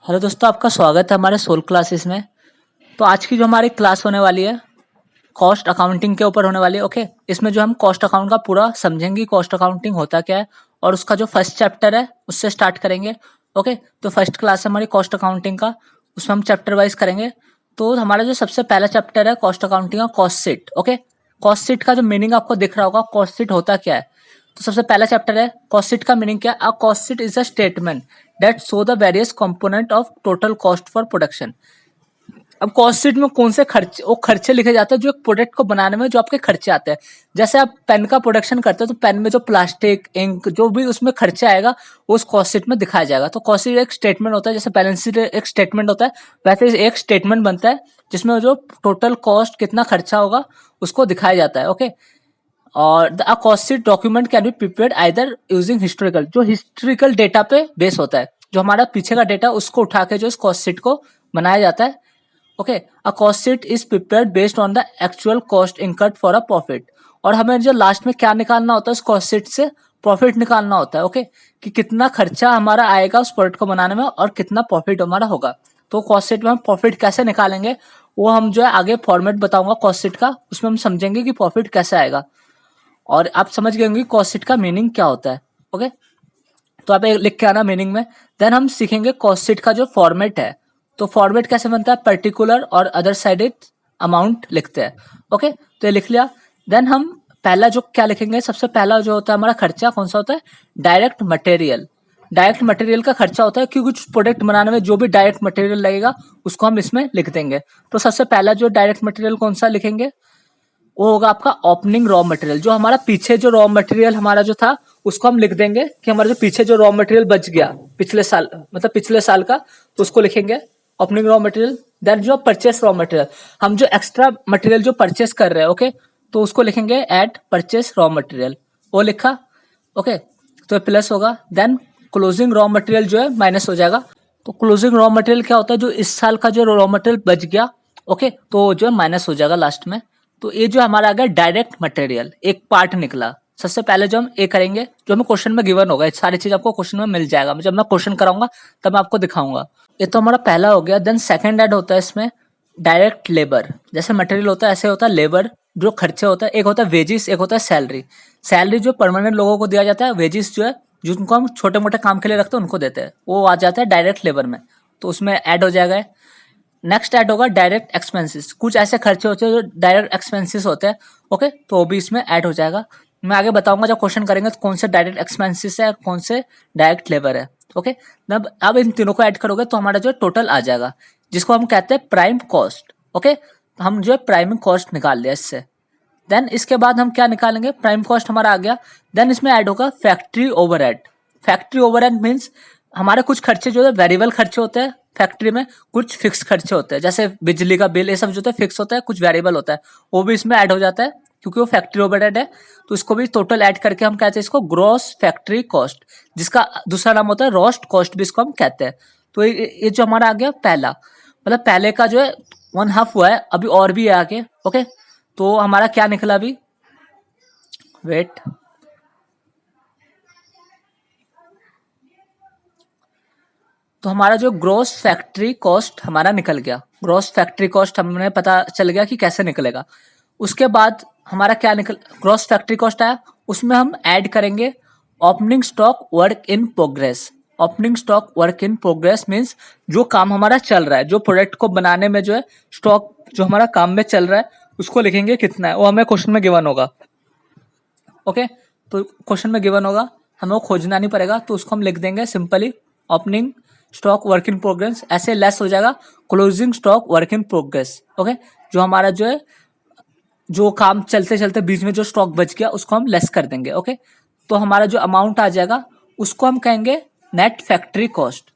Hello दोस्तों, आपका स्वागत है हमारे सोल क्लासेस में। तो आज की जो हमारी क्लास होने वाली है कॉस्ट अकाउंटिंग के ऊपर होने वाली है। ओके, इसमें जो हम कॉस्ट अकाउंट का पूरा समझेंगे, कॉस्ट अकाउंटिंग होता क्या है और उसका जो फर्स्ट चैप्टर है उससे स्टार्ट करेंगे। ओके, तो फर्स्ट क्लास है हमारी कॉस्ट अकाउंटिंग का, उसमें हम चैप्टर वाइज करेंगे। तो हमारा जो सबसे पहला चैप्टर है कॉस्ट अकाउंटिंग का, cost sheet. Okay, cost sheet का जो मीनिंग आपको दिख रहा होगा, कॉस्ट शीट होता क्या है। तो सबसे पहला चैप्टर है कॉस्ट शीट का मीनिंग क्या है। A cost sheet is a statement that show the various component of total cost for production. अब कॉस्ट शीट में कौन से खर्चे, वो खर्चे लिखे जाते हैं जो एक प्रोडक्ट को बनाने में जो आपके खर्चे आते हैं। जैसे आप पेन का प्रोडक्शन करते हो तो पेन में जो प्लास्टिक, इंक, जो भी उसमें खर्चे आएगा वो उस कॉस्ट शीट में दिखाया जाएगा। तो कॉस्ट शीट एक स्टेटमेंट होता है, जैसे बैलेंस शीट एक स्टेटमेंट होता है, वैसे एक स्टेटमेंट बनता है जिसमें जो टोटल कॉस्ट कितना खर्चा होगा उसको दिखाया जाता है। ओके, और the cost sheet document can be prepared either using historical, जो हिस्टोरिकल डेटा पे बेस होता है, जो हमारा पीछे का डेटा उसको उठा के जो इस कॉस्ट शीट को बनाया जाता है। Okay, a cost sheet is prepared based on the actual cost incurred for a profit. और हमें जो लास्ट में क्या निकालना होता है, उस कॉस्ट शीट से प्रॉफिट निकालना होता है। ओके, कि कितना खर्चा हमारा आएगा उस प्रोडक्ट को बनाने में और कितना प्रॉफिट हमारा होगा। तो कॉस्ट शीट में हम प्रॉफिट कैसे निकालेंगे वो हम जो है आगे फॉर्मेट बताऊंगा कॉस्ट शीट का, उसमें हम समझेंगे कि प्रॉफिट कैसे आएगा। और आप समझ गए होंगे कॉस्ट शीट का मीनिंग क्या होता है। ओके, तो आप लिख के आना मीनिंग में। देन हम सीखेंगे कॉस्ट शीट का जो फॉर्मेट है। तो फॉर्मेट कैसे बनता है, पर्टिकुलर और अदर साइडेड अमाउंट लिखते हैं। ओके, तो ये लिख लिया। देन हम पहला जो क्या लिखेंगे, सबसे पहला जो होता है हमारा खर्चा कौन सा होता है, डायरेक्ट मटेरियल। डायरेक्ट मटेरियल का खर्चा होता है कि कुछ प्रोडक्ट बनाने में जो भी डायरेक्ट मटेरियल लगेगा उसको हम इसमें लिख देंगे। तो सबसे पहला जो डायरेक्ट मटेरियल कौन सा लिखेंगे, वो होगा आपका ओपनिंग रॉ मटेरियल। जो हमारा पीछे जो रॉ मटेरियल हमारा जो था उसको हम लिख देंगे कि हमारा जो पीछे जो रॉ मटेरियल बच गया पिछले साल, मतलब पिछले साल का, तो उसको लिखेंगे ओपनिंग रॉ मटेरियल। देन जो परचेस रॉ मटेरियल, हम जो एक्स्ट्रा मटेरियल जो परचेस कर रहे हैं, ओके, तो उसको लिखेंगे एट परचेस रॉ मटेरियल, वो लिखा। ओके, तो प्लस होगा। देन क्लोजिंग रॉ मटेरियल जो है माइनस हो जाएगा। तो क्लोजिंग रॉ मटेरियल क्या होता है, जो इस साल का जो रॉ मटेरियल बच गया, ओके, तो जो है माइनस हो जाएगा लास्ट में। तो ये जो हमारा आ गया डायरेक्ट मटेरियल, एक पार्ट निकला। सबसे पहले जो हम ए करेंगे, जो हमें क्वेश्चन में गिवन होगा, ये सारी चीज आपको क्वेश्चन में मिल जाएगा। जब मैं क्वेश्चन कराऊंगा तब मैं आपको दिखाऊंगा। ये तो हमारा पहला हो गया। देन सेकंड ऐड होता है इसमें डायरेक्ट लेबर। जैसे मटेरियल होता है ऐसे होता है लेबर, जो खर्चे होता है। एक होता है वेजिस, एक होता है सैलरी। सैलरी जो परमानेंट लोगों को दिया जाता है, वेजिस जो है जिनको हम छोटे मोटे काम के लिए रखते हैं उनको देते हैं, वो आ जाता है डायरेक्ट लेबर में। तो उसमें ऐड हो जाएगा। नेक्स्ट ऐड होगा डायरेक्ट एक्सपेंसेस। कुछ ऐसे खर्चे होते हैं जो डायरेक्ट एक्सपेंसेस होते हैं, ओके, तो वो भी इसमें ऐड हो जाएगा। मैं आगे बताऊंगा जब क्वेश्चन करेंगे तो कौन से डायरेक्ट एक्सपेंसेस है, कौन से डायरेक्ट लेबर है। ओके, अब इन तीनों को ऐड करोगे तो हमारा जो टोटल आ जाएगा, जिसको हम कहते हैं प्राइम कॉस्ट। ओके, तो हम जो है प्राइम कॉस्ट निकाल लिया इससे। देन इसके बाद हम क्या निकालेंगे, प्राइम कॉस्ट हमारा आ गया। देन इसमें ऐड होगा factory overhead. Factory overhead means हमारे कुछ खर्चे जो है वेरिएबल खर्चे होते हैं फैक्ट्री में, कुछ फिक्स खर्चे होते हैं, जैसे बिजली का बिल, ये सब जो होता है फिक्स होता है, कुछ वेरिएबल होता है, वो भी इसमें ऐड हो जाता है क्योंकि वो फैक्ट्री ओवरहेड है। तो इसको भी टोटल ऐड करके हम कहते हैं इसको ग्रॉस फैक्ट्री कॉस्ट, जिसका दूसरा नाम होता है रोस्ट कॉस्ट भी इसको हम कहते हैं। तो ये जो हमारा आ गया पहला, मतलब पहले का जो है 1/2 हुआ है, अभी और भी है आगे। ओके, तो हमारा क्या निकला अभी, वेट, तो हमारा जो ग्रॉस फैक्ट्री कॉस्ट हमारा निकल गया। ग्रॉस फैक्ट्री कॉस्ट हमें पता चल गया कि कैसे निकलेगा। उसके बाद हमारा क्या निकल, ग्रॉस फैक्ट्री कॉस्ट आया, उसमें हम ऐड करेंगे opening stock work in progress. Opening stock work in progress means जो काम हमारा चल रहा है, जो प्रोडक्ट को बनाने में जो है स्टॉक जो हमारा काम में चल रहा है उसको लिखेंगे कितना है, वो हमें क्वेश्चन में गिवन होगा। ओके, तो क्वेश्चन में गिवन होगा, हमें वो खोजना नहीं पड़ेगा, तो उसको हम लिख देंगे simply opening stock work in progress, ऐसे लेस हो जाएगा closing stock work in progress. Okay, जो हमारा जो है जो काम चलते चलते बीच में जो स्टॉक बच गया उसको हम लेस कर देंगे। ओके, तो हमारा जो अमाउंट आ जाएगा उसको हम कहेंगे नेट फैक्ट्री कॉस्ट।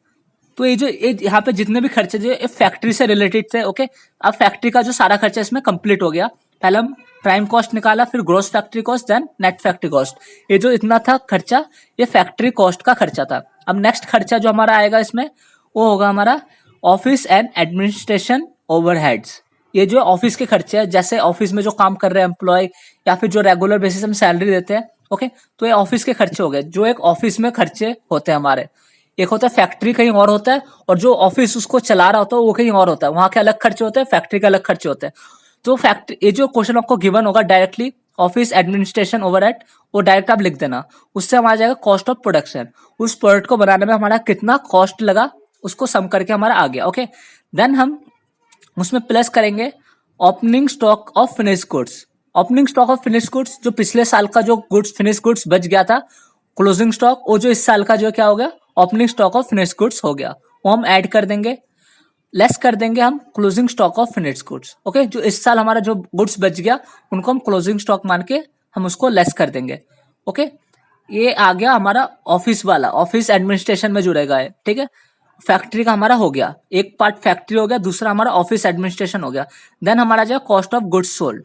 तो ये जो यहाँ पे जितने भी खर्चे जो ये फैक्ट्री से रिलेटेड थे, ओके, अब फैक्ट्री का जो सारा खर्चा इसमें कंप्लीट हो गया। पहले हम प्राइम कॉस्ट निकाला, फिर gross factory cost, then net factory cost. ये जो इतना था खर्चा, ये फैक्ट्री कॉस्ट का खर्चा था। अब नेक्स्ट खर्चा जो हमारा आएगा इसमें वो होगा हमारा ऑफिस एंड एडमिनिस्ट्रेशन ओवरहेड्स। ये जो ऑफिस के खर्चे हैं, जैसे ऑफिस में जो काम कर रहे हैं एम्प्लॉय या फिर जो रेगुलर बेसिस में सैलरी देते हैं, ओके, तो ये ऑफिस के खर्चे हो गए, जो एक ऑफिस में खर्चे होते हैं हमारे। एक होता है फैक्ट्री कहीं और होता है, और जो ऑफिस उसको चला रहा होता है वो कहीं और होता है, वहां के अलग खर्चे होते हैं, फैक्ट्री के अलग खर्चे होते हैं। तो फैक्ट्री, ये जो क्वेश्चन आपको गिवन होगा डायरेक्टली ऑफिस एडमिनिस्ट्रेशन ओवरहेड, वो डायरेक्ट आप लिख देना, उससे हमारा जाएगा कॉस्ट ऑफ प्रोडक्शन, उस प्रोडक्ट को बनाने में हमारा कितना कॉस्ट लगा उसको सम करके हमारा आ गया। ओके, देन हम उसमें प्लस करेंगे opening stock of finish goods. Opening stock of finish goods, जो पिछले साल का जो गुड्स फिनिश गुड्स बच गया था, क्लोजिंग स्टॉक, वो जो इस साल का जो क्या हो गया, opening stock of finish goods हो गया, वो हम ऐड कर देंगे, लेस कर देंगे हम closing stock of finish goods. Okay, जो इस साल हमारा जो गुड्स बच गया उनको हम क्लोजिंग स्टॉक मान के हम उसको लेस कर देंगे। ओके, ये आ गया हमारा ऑफिस वाला, ऑफिस एडमिनिस्ट्रेशन में जुड़ेगा है, ठीक है। फैक्ट्री का हमारा हो गया, एक पार्ट फैक्ट्री हो गया, दूसरा हमारा ऑफिस एडमिनिस्ट्रेशन हो गया। देन हमारा जो है कॉस्ट ऑफ गुड्स सोल्ड,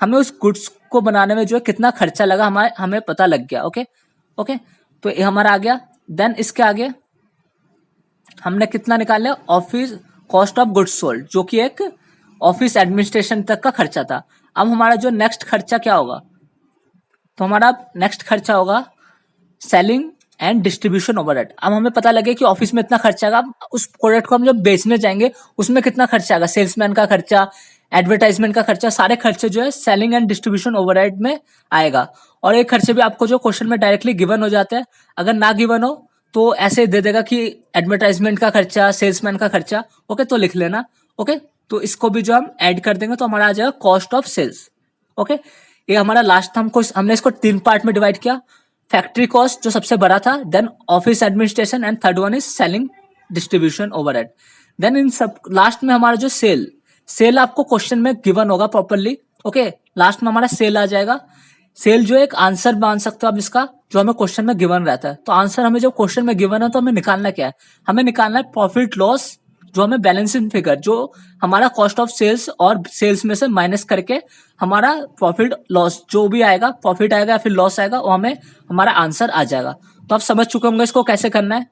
हमें उस गुड्स को बनाने में जो है कितना खर्चा लगा हमें पता लग गया। ओके ओके, तो ये हमारा आ गया। देन इसके आगे हमने कितना निकाल लिया, office cost of goods sold, जो कि एक ऑफिस एडमिनिस्ट्रेशन तक का खर्चा था। अब हमारा जो नेक्स्ट खर्चा क्या होगा, तो हमारा नेक्स्ट खर्चा होगा सेलिंग एंड डिस्ट्रीब्यूशन ओवरहेड। अब हमें पता लगे कि ऑफिस में इतना खर्चा आएगा, उस प्रोडक्ट को हम जब बेचने जाएंगे उसमें कितना खर्चा आएगा, सेल्समैन का खर्चा, एडवर्टाइजमेंट का खर्चा, सारे खर्चे जो है सेलिंग एंड डिस्ट्रीब्यूशन ओवरहेड में आएगा। और एक खर्चे भी आपको जो क्वेश्चन में डायरेक्टली गिवन हो जाते हैं, अगर ना गिवन हो तो ऐसे दे देगा कि एडवर्टाइजमेंट का खर्चा, सेल्समैन का खर्चा। ओके, तो लिख लेना। ओके, तो इसको भी जो हम ऐड कर देंगे तो हमारा आ जाएगा कॉस्ट ऑफ सेल्स। ओके, ये हमारा लास्ट हमने इसको 3 पार्ट में डिवाइड किया, फैक्ट्री कॉस्ट जो सबसे बड़ा था, then office administration, and third one is selling distribution overhead. Then इन सब लास्ट में हमारा जो सेल आपको क्वेश्चन में गिवन होगा प्रॉपरली। ओके, लास्ट में हमारा सेल आ जाएगा। सेल जो एक आंसर मान सकते हो आप इसका, जो हमें क्वेश्चन में गिवन रहता है। तो आंसर हमें जब क्वेश्चन में गिवन है तो हमें निकालना क्या है, हमें निकालना है प्रॉफिट लॉस, जो हमें बैलेंसिंग फिगर, जो हमारा कॉस्ट ऑफ सेल्स और सेल्स में से माइनस करके हमारा प्रॉफिट लॉस जो भी आएगा, प्रॉफिट आएगा या फिर लॉस आएगा, वो हमें हमारा आंसर आ जाएगा। तो आप समझ चुके होंगे इसको कैसे करना है।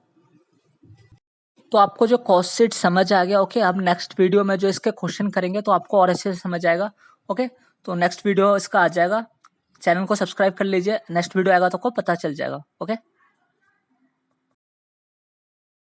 तो आपको जो कॉस्ट शीट समझ आ गया। ओके, अब नेक्स्ट वीडियो में जो इसके क्वेश्चन करेंगे तो आपको और अच्छे से समझ आएगा। ओके, तो नेक्स्ट वीडियो इसका आ जाएगा, चैनल को सब्सक्राइब कर लीजिए, नेक्स्ट वीडियो आएगा तो आपको पता चल जाएगा। ओके।